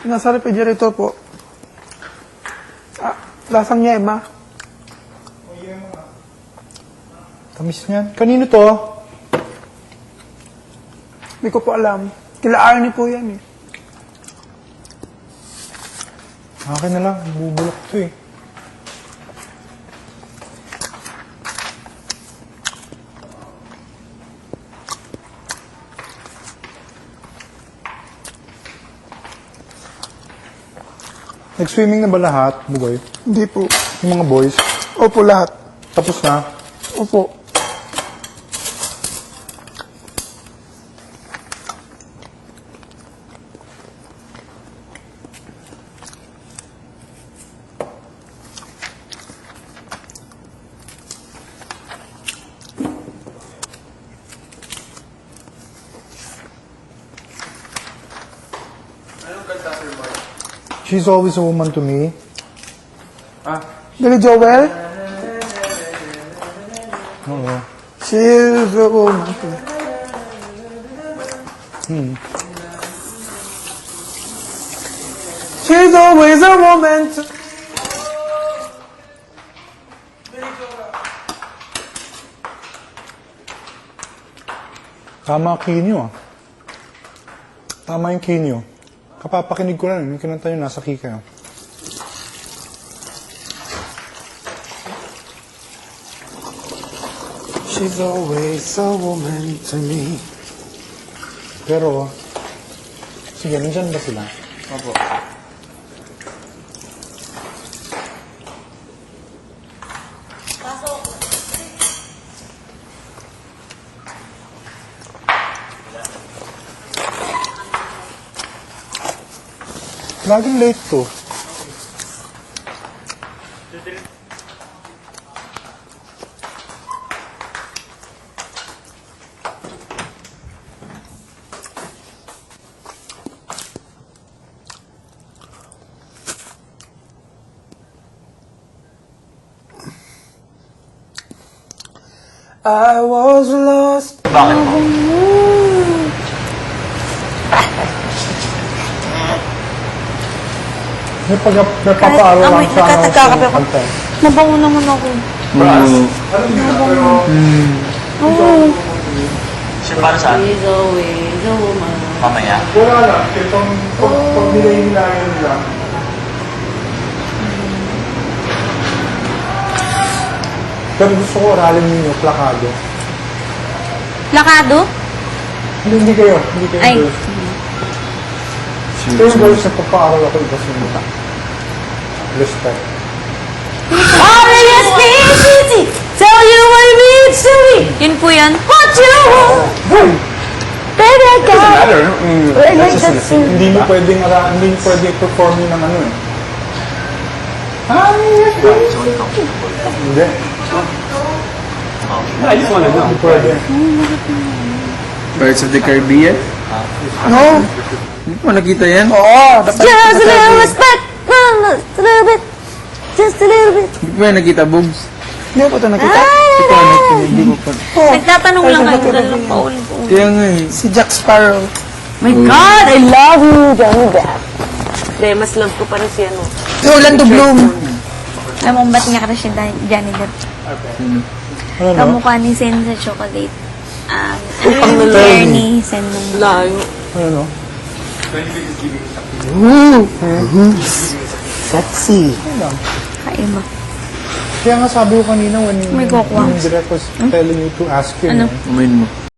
Nasa refrigerator po. Lasang yema. Tamis niyan. Kanino to? Hindi ko po alam. Kila Arnie po yan eh. Akin na lang. Bubulok to eh. Nag-swimming na ba lahat, Bugoy? Hindi po. Yung mga boys? Opo, lahat. Tapos na? Opo. She's always a woman to me. Billy Joel? Oo. She's a woman. She's always a woman. Tama kinyo ah. Tama yung kinyo. Kapapakinig ko lang. Yung kinanta nyo, nasa kika. She's always a woman to me. Pero, sige, nandyan ba sila? Opo. Laging late to. I was lost. May pagpapaaral lang siya. Nagkatagkakape ako. Mabango naman ako. Sir, para saan? She's always a woman. Mamaya. Wala lang. Itong pag nilay-nilayan nila. Pero gusto ko aralin ninyo, plakado. Plakado? Hindi kayo. Hindi kayo. Ay. Girls. Pero yung girls, nagpapaaral ako iba sa inyo. Respect. All I ask is tell you what it means to me. Yun po yan. What you want. Hey! Baby, I got Matter. like that soon. Hindi mo pwedeng perform yun ng ano eh. Hindi. I just want to know. Hindi pwede. Birds of the Caribbean? No. Hindi mo nakita yan? Oo. Just a little respect. Just a little bit. Just a little bit. Hindi mo yan nakita, Boobs? Hindi ko ito nakita. Ito, hindi ko pa. Nagtatanong lang kayo. Dalalang paulit-ulit. Kaya nga eh. Si Jack Sparrow. My God, I love you, Johnny Depp. Hindi, mas love ko pa rin si ano. Si Orlando Bloom. Alam mo, ba't niya crush si Johnny Depp? Ano no? Kamukha ni Sen sa chocolate. Ernie, Sen nung... Layo. Ano no? Sexy. Kaiba. Kaya nga sabi ko kanina when May kukuha. yung direct was telling you to ask him. Ano? eh. Umayin mo.